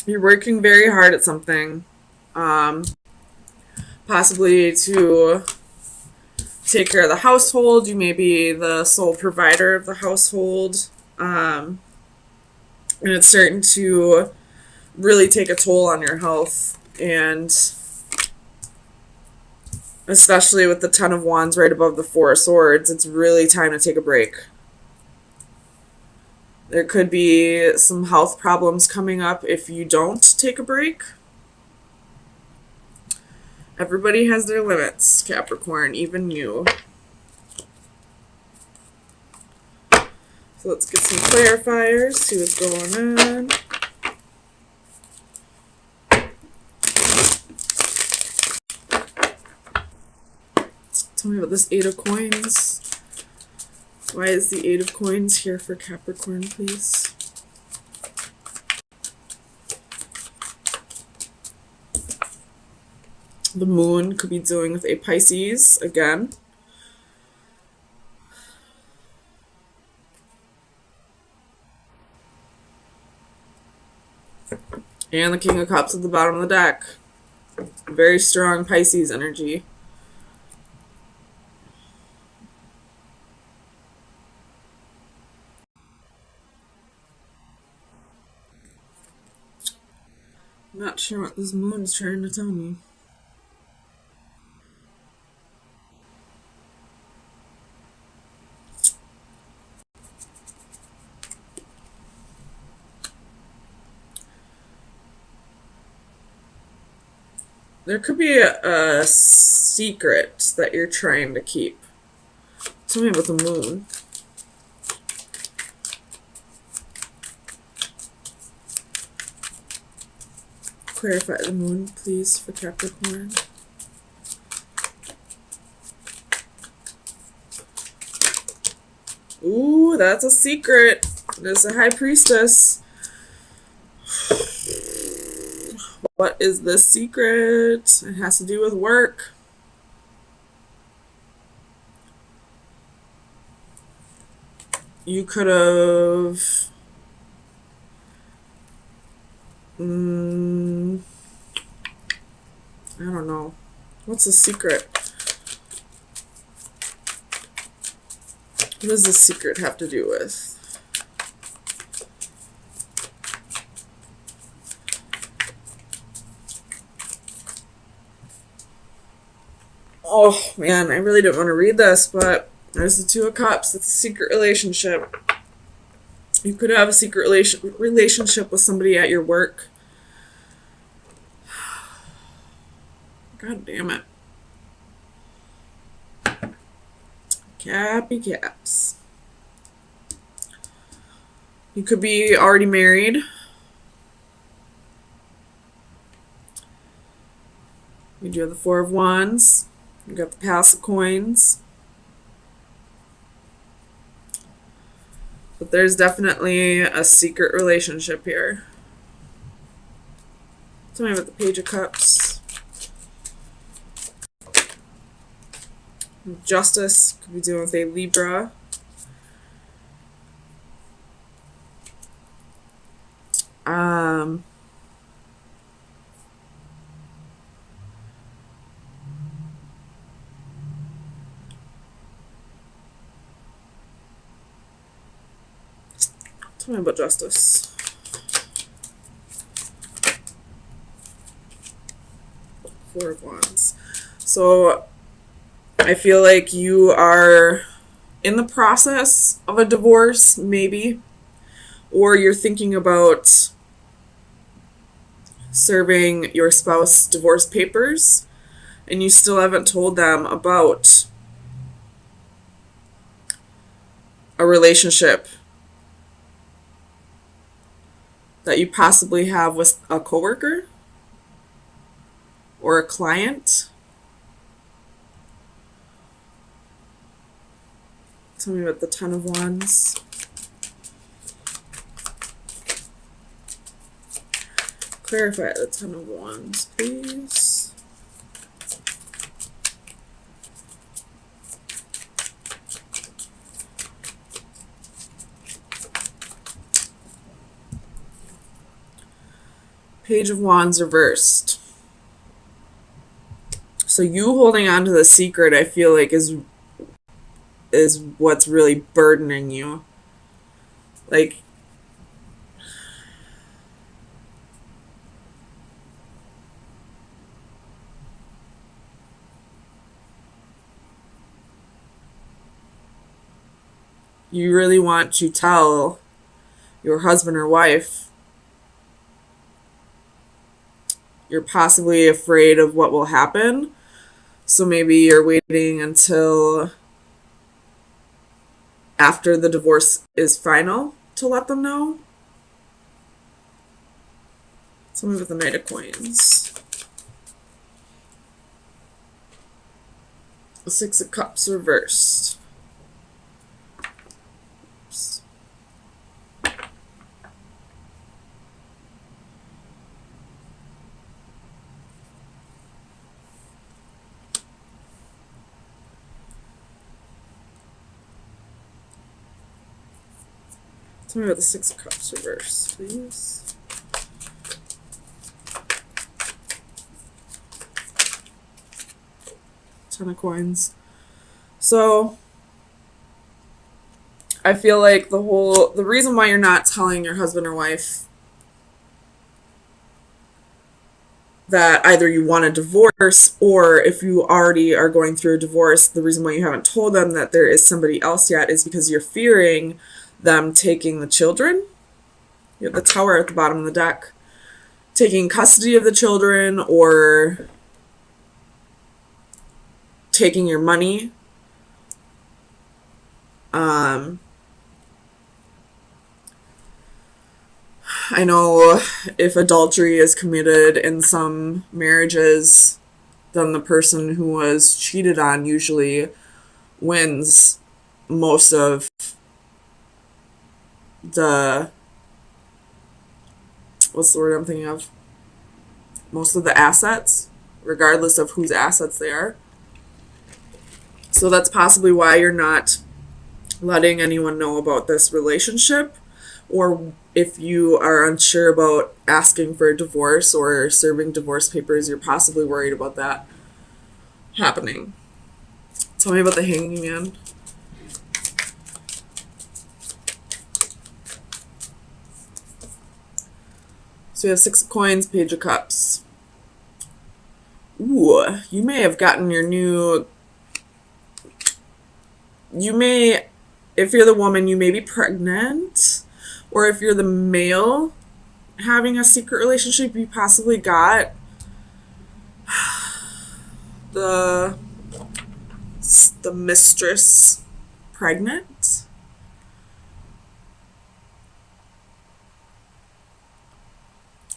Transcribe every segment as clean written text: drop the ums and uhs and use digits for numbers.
You're working very hard at something, um, possibly to take care of the household. You may be the sole provider of the household, um, and it's starting to really take a toll on your health. And especially with the Ten of Wands right above the Four of Swords, it's really time to take a break. There could be some health problems coming up if you don't take a break. Everybody has their limits, Capricorn, even you. So let's get some clarifiers, see what's going on. Tell me about this Eight of Coins. Why is the Eight of Coins here for Capricorn, please? The Moon could be dealing with a Pisces again. And the King of Cups at the bottom of the deck. Very strong Pisces energy. I'm not sure what this moon's trying to tell me. There could be a secret that you're trying to keep. Tell me about the moon. Clarify the moon, please, for Capricorn. Ooh, that's a secret. There's a High Priestess. What is the secret? It has to do with work. You could have... I don't know. What's the secret? What does the secret have to do with? Oh, man, I really didn't want to read this, but there's the Two of Cups. It's a secret relationship. You could have a secret relationship with somebody at your work. God damn it. Cappy caps. You could be already married. You do have the Four of Wands. You got the Pass of Coins. But there's definitely a secret relationship here. Tell me about the Page of Cups. Justice could be dealing with a Libra. Tell me about Justice. Four of Wands. So I feel like you are in the process of a divorce, maybe, or you're thinking about serving your spouse divorce papers and you still haven't told them about a relationship that you possibly have with a coworker or a client. Tell me about the Ten of Wands. Clarify the Ten of Wands, please. Page of Wands reversed. So you holding on to the secret, I feel like, is what's really burdening you. Like, you really want to tell your husband or wife. You're possibly afraid of what will happen. So maybe you're waiting until after the divorce is final to let them know. Tell me with the Knight of Coins. The Six of Cups reversed. Oops. Tell me about the Six of Cups reversed, please. Ten of Coins. So I feel like the reason why you're not telling your husband or wife that either you want a divorce, or if you already are going through a divorce, the reason why you haven't told them that there is somebody else yet is because you're fearing them taking the children. You have the Tower at the bottom of the deck. Taking custody of the children, or taking your money. I know if adultery is committed in some marriages, then the person who was cheated on usually wins most of the, what's the word I'm thinking of? Most of the assets, regardless of whose assets they are. So that's possibly why you're not letting anyone know about this relationship. Or if you are unsure about asking for a divorce or serving divorce papers, you're possibly worried about that happening. Tell me about the Hanging Man. So you have Six of Coins, Page of Cups. Ooh, you may have gotten your new... if you're the woman, you may be pregnant. Or if you're the male having a secret relationship, you possibly got the mistress pregnant.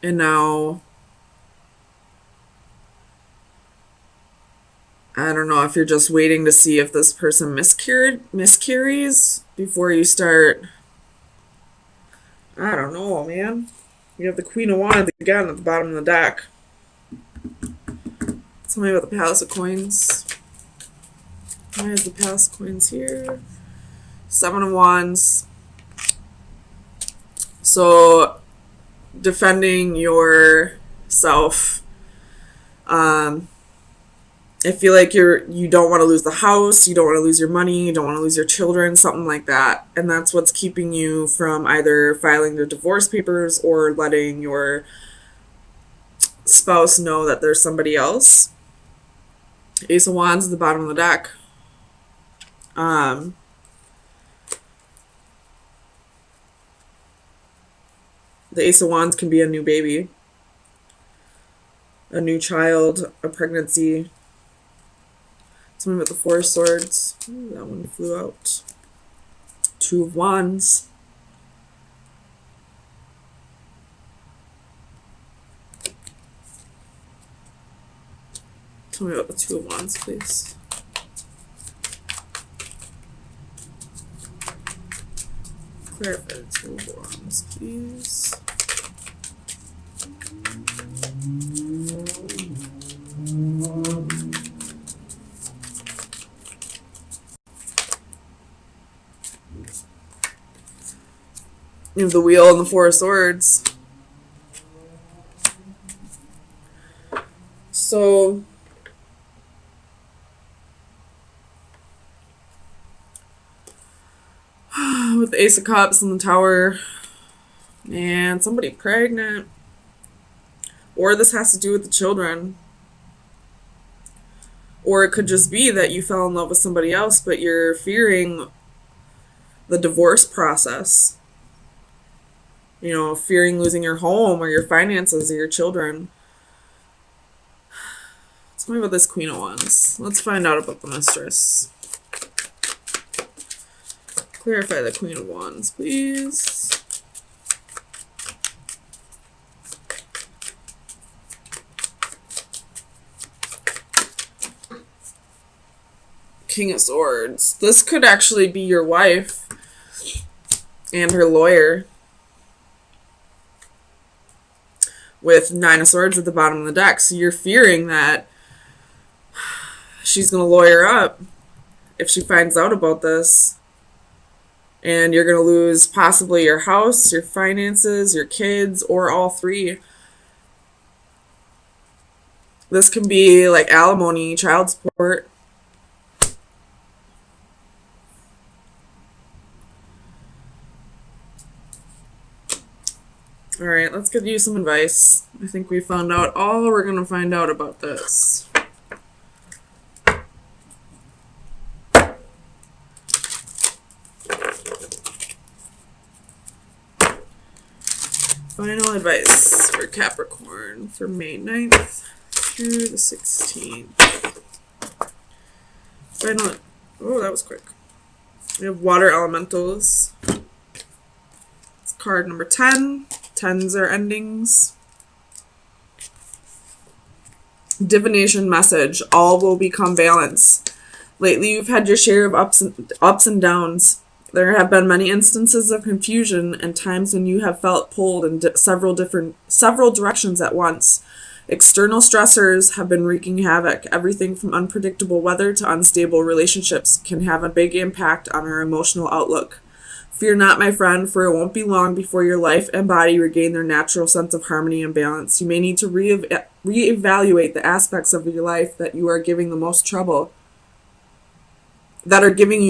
And now, I don't know if you're just waiting to see if this person miscarries before you start. I don't know, man. You have the Queen of Wands again at the bottom of the deck. Tell me about the Palace of Coins. Why is the Palace of Coins here? Seven of Wands. So, defending yourself. I feel like you don't want to lose the house, you don't want to lose your money, you don't want to lose your children, something like that. And that's what's keeping you from either filing the divorce papers or letting your spouse know that there's somebody else. Ace of Wands at the bottom of the deck. The Ace of Wands can be a new baby, a new child, a pregnancy. Something with the Four of Swords. Ooh, that one flew out. Two of Wands. Tell me about the Two of Wands, please. Clarify the Two of Wands, please. You have the Wheel and the Four of Swords. So with the Ace of Cups and the Tower, and somebody pregnant. Or this has to do with the children. Or it could just be that you fell in love with somebody else, but you're fearing the divorce process. You know, fearing losing your home or your finances or your children. Tell me about this Queen of Wands. Let's find out about the Mistress. Clarify the Queen of Wands, please. King of Swords. This could actually be your wife and her lawyer. With Nine of Swords at the bottom of the deck. So you're fearing that she's going to lawyer up if she finds out about this. And you're going to lose possibly your house, your finances, your kids, or all three. This can be like alimony, child support. Alright, let's give you some advice. I think we found out all we're going to find out about this. Final advice for Capricorn for May 9th through the 16th. Final. Oh, that was quick. We have water elementals. It's card number 10. Tens are endings. Divination message. All will become balance. Lately, you've had your share of ups and downs. There have been many instances of confusion and times when you have felt pulled in several directions at once. External stressors have been wreaking havoc. Everything from unpredictable weather to unstable relationships can have a big impact on our emotional outlook. Fear not, my friend, for it won't be long before your life and body regain their natural sense of harmony and balance. You may need to reevaluate the aspects of your life that are giving you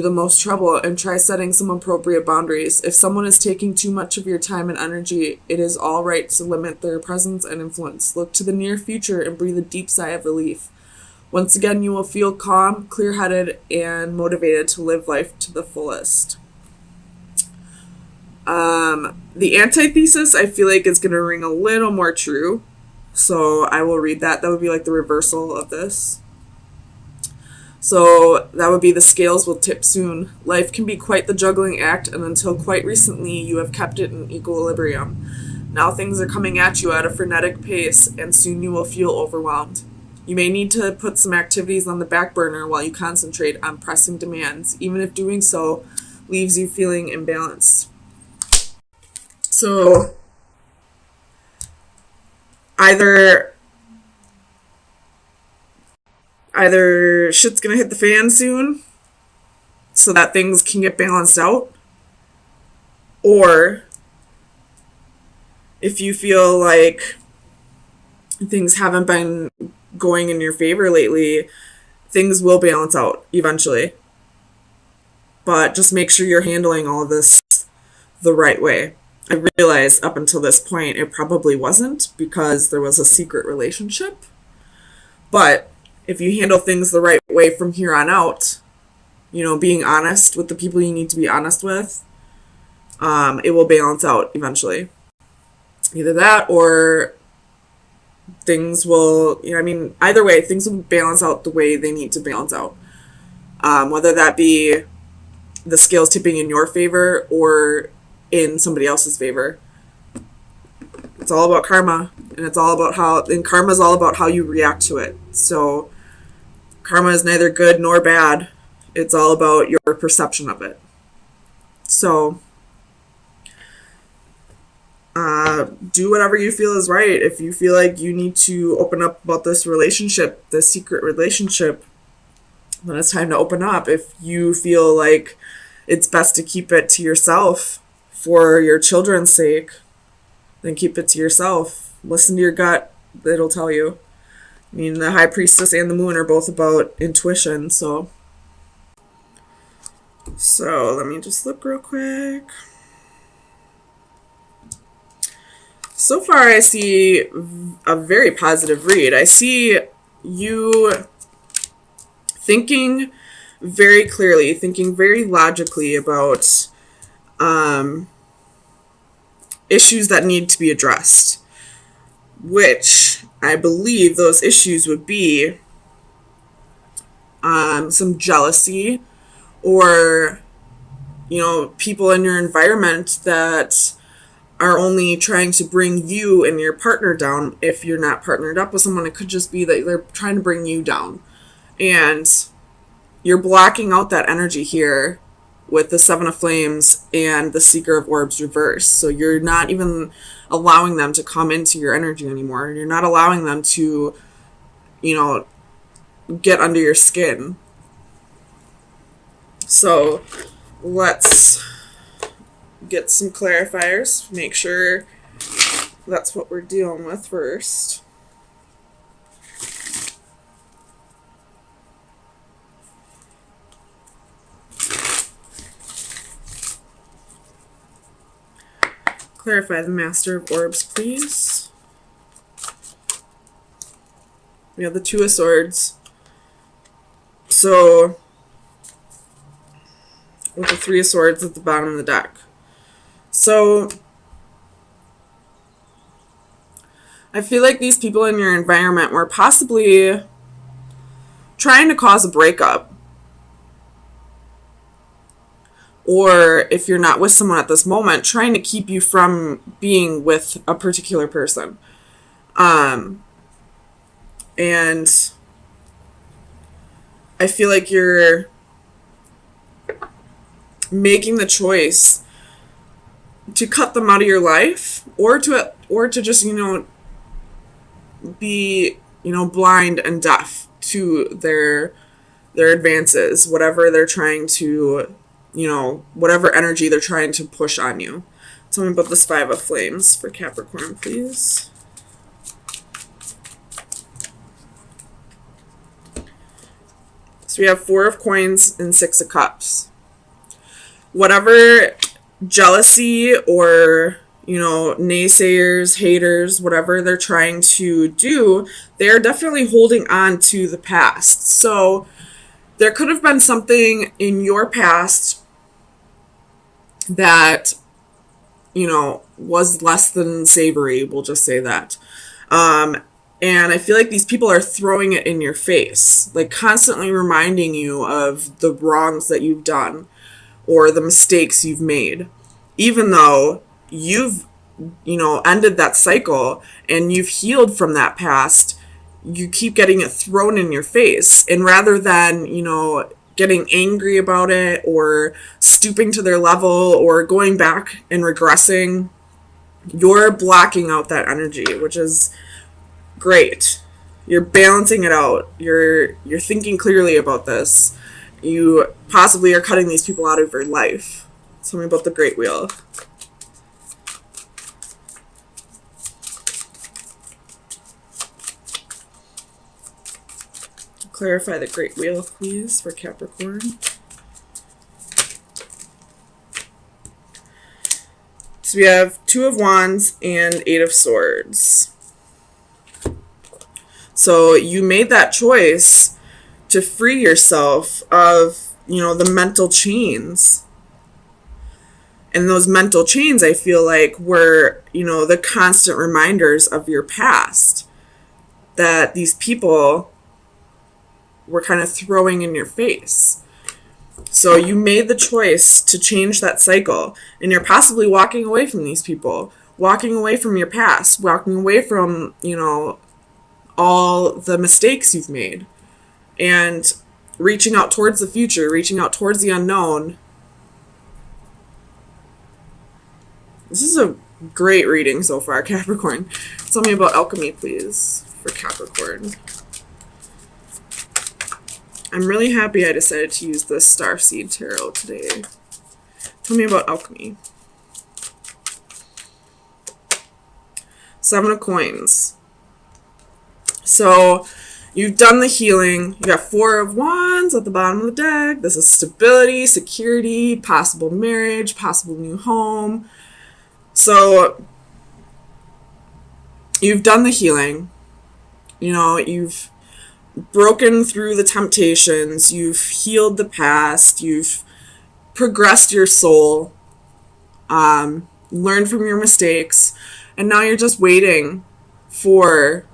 the most trouble, and try setting some appropriate boundaries. If someone is taking too much of your time and energy, it is all right to limit their presence and influence. Look to the near future and breathe a deep sigh of relief. Once again, you will feel calm, clear-headed, and motivated to live life to the fullest. The antithesis, I feel like, is going to ring a little more true. So I will read that. That would be like the reversal of this. So that would be the scales will tip soon. Life can be quite the juggling act, and until quite recently, you have kept it in equilibrium. Now things are coming at you at a frenetic pace, and soon you will feel overwhelmed. You may need to put some activities on the back burner while you concentrate on pressing demands, even if doing so leaves you feeling imbalanced. So either shit's gonna hit the fan soon so that things can get balanced out, or if you feel like things haven't been going in your favor lately, things will balance out eventually. But just make sure you're handling all of this the right way. I realized up until this point it probably wasn't, because there was a secret relationship. But if you handle things the right way from here on out, being honest with the people you need to be honest with, it will balance out eventually. Either that or things will, either way, things will balance out the way they need to balance out. Whether that be the scales tipping in your favor or in somebody else's favor. It's all about karma, and karma is all about how you react to it. So karma is neither good nor bad. It's all about your perception of it. So do whatever you feel is right. If you feel like you need to open up about this relationship, this secret relationship, then it's time to open up. If you feel like it's best to keep it to yourself for your children's sake, then keep it to yourself. Listen to your gut. It'll tell you. I mean, the High Priestess and the Moon are both about intuition, so let me just look real quick. So far, I see a very positive read. I see you thinking very clearly, thinking very logically about issues that need to be addressed, which I believe those issues would be some jealousy, or, you know, people in your environment that are only trying to bring you and your partner down. If you're not partnered up with someone, it could just be that they're trying to bring you down. And you're blocking out that energy here with the Seven of Flames and the Seeker of Orbs reverse. So you're not even allowing them to come into your energy anymore. You're not allowing them to, you know, get under your skin. So let's get some clarifiers. Make sure that's what we're dealing with first. Clarify the Master of Orbs, please. We have the Two of Swords. So, with the Three of Swords at the bottom of the deck. So, I feel like these people in your environment were possibly trying to cause a breakup. Or if you're not with someone at this moment, trying to keep you from being with a particular person. And I feel like you're making the choice to cut them out of your life, or to just, you know, be, you know, blind and deaf to their advances, whatever they're trying to, you know, whatever energy they're trying to push on you. Tell me about this Five of Flames for Capricorn, please. So we have Four of Coins and Six of Cups. Whatever jealousy or, you know, naysayers, haters, whatever they're trying to do, they're definitely holding on to the past. So there could have been something in your past that, you know, was less than savory, we'll just say that. And I feel like these people are throwing it in your face, like constantly reminding you of the wrongs that you've done or the mistakes you've made, even though you've, you know, ended that cycle and you've healed from that past. You keep getting it thrown in your face, and rather than, you know, getting angry about it or stooping to their level or going back and regressing, you're blocking out that energy, which is great. You're balancing it out. You're thinking clearly about this. You possibly are cutting these people out of your life. Tell me about the Great Wheel. Clarify the Great Wheel, please, for Capricorn. So we have Two of Wands and Eight of Swords. So you made that choice to free yourself of, you know, the mental chains. And those mental chains, I feel like, were, you know, the constant reminders of your past that these people were kind of throwing in your face. So you made the choice to change that cycle, and you're possibly walking away from these people, walking away from your past, walking away from, you know, all the mistakes you've made, and reaching out towards the future, reaching out towards the unknown. This is a great reading so far, Capricorn. Tell me about alchemy, please, for Capricorn. I'm really happy I decided to use this Starseed Tarot today. Tell me about alchemy. Seven of Coins. So you've done the healing. You got 4 of Wands at the bottom of the deck. This is stability, security, possible marriage, possible new home. So you've done the healing. You know, you've broken through the temptations. You've healed the past. You've progressed your soul. Learned from your mistakes. And now you're just waiting for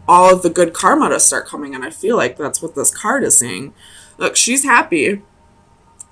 all of the good karma to start coming in. I feel like that's what this card is saying. Look, she's happy.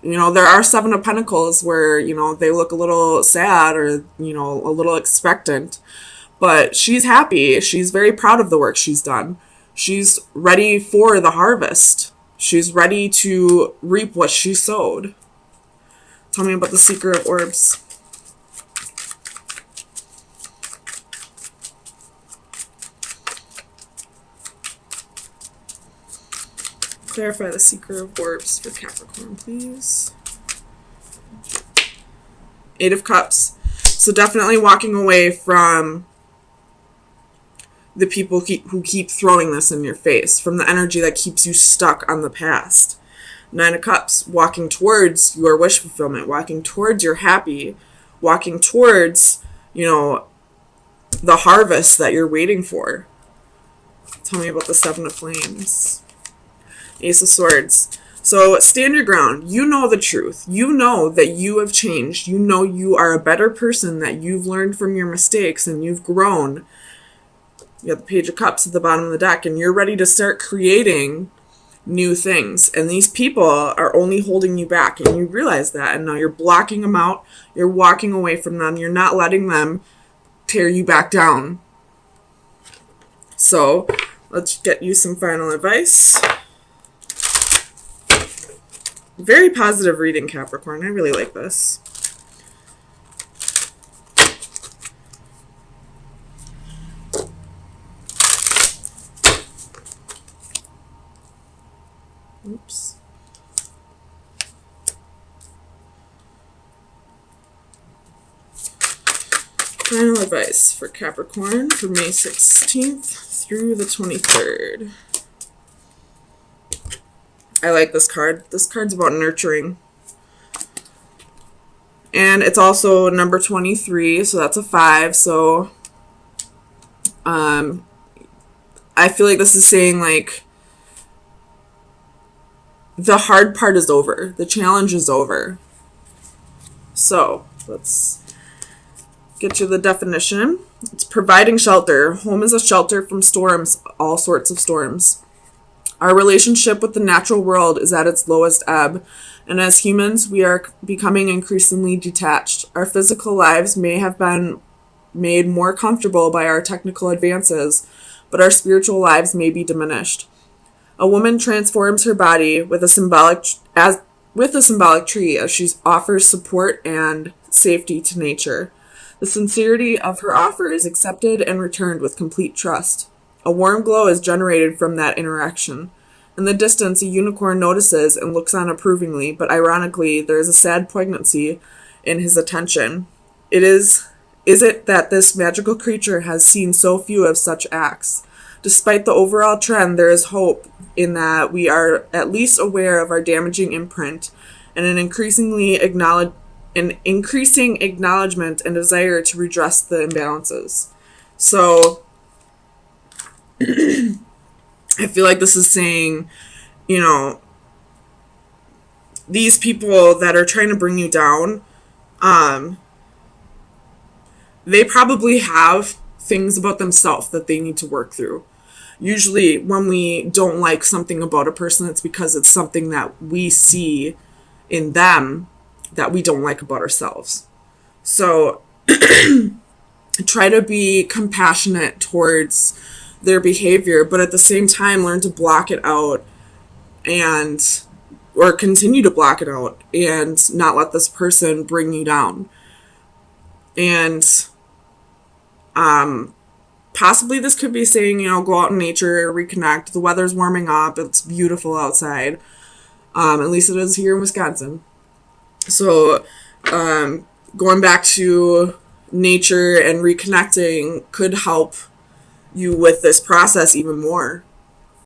You know, there are 7 of Pentacles where, you know, they look a little sad or, you know, a little expectant. But she's happy. She's very proud of the work she's done. She's ready for the harvest. She's ready to reap what she sowed. Tell me about the Seeker of Orbs. Clarify the Seeker of Orbs for Capricorn, please. 8 of Cups. So definitely walking away from the people who keep throwing this in your face, from the energy that keeps you stuck on the past. 9 of Cups, walking towards your wish fulfillment, walking towards your happy, walking towards, you know, the harvest that you're waiting for. Tell me about the 7 of Flames. Ace of Swords. So stand your ground. You know the truth. You know that you have changed. You know you are a better person, that you've learned from your mistakes and you've grown. You have the Page of Cups at the bottom of the deck, and you're ready to start creating new things. And these people are only holding you back, and you realize that. And now you're blocking them out. You're walking away from them. You're not letting them tear you back down. So let's get you some final advice. Very positive reading, Capricorn. I really like this. Oops. Final advice for Capricorn for May 16th through the 23rd. I like this card. This card's about nurturing. And it's also number 23, so that's a 5. So I feel like this is saying, like, the hard part is over. The challenge is over. So let's get you the definition. It's providing shelter. Home is a shelter from storms, all sorts of storms. Our relationship with the natural world is at its lowest ebb, and as humans, we are becoming increasingly detached. Our physical lives may have been made more comfortable by our technical advances, but our spiritual lives may be diminished. A woman transforms her body with a symbolic tree as she offers support and safety to nature. The sincerity of her offer is accepted and returned with complete trust. A warm glow is generated from that interaction. In the distance, a unicorn notices and looks on approvingly, but ironically, there is a sad poignancy in his attention. Is it that this magical creature has seen so few of such acts? Despite the overall trend, there is hope in that we are at least aware of our damaging imprint and an increasing acknowledgement and desire to redress the imbalances. So I feel like this is saying, you know, these people that are trying to bring you down, they probably have things about themselves that they need to work through. Usually when we don't like something about a person, it's because it's something that we see in them that we don't like about ourselves. So try to be compassionate towards their behavior, but at the same time learn to block it out or continue to block it out and not let this person bring you down. And possibly this could be saying, you know, go out in nature, reconnect. The weather's warming up. It's beautiful outside. At least it is here in Wisconsin. So going back to nature and reconnecting could help you with this process even more.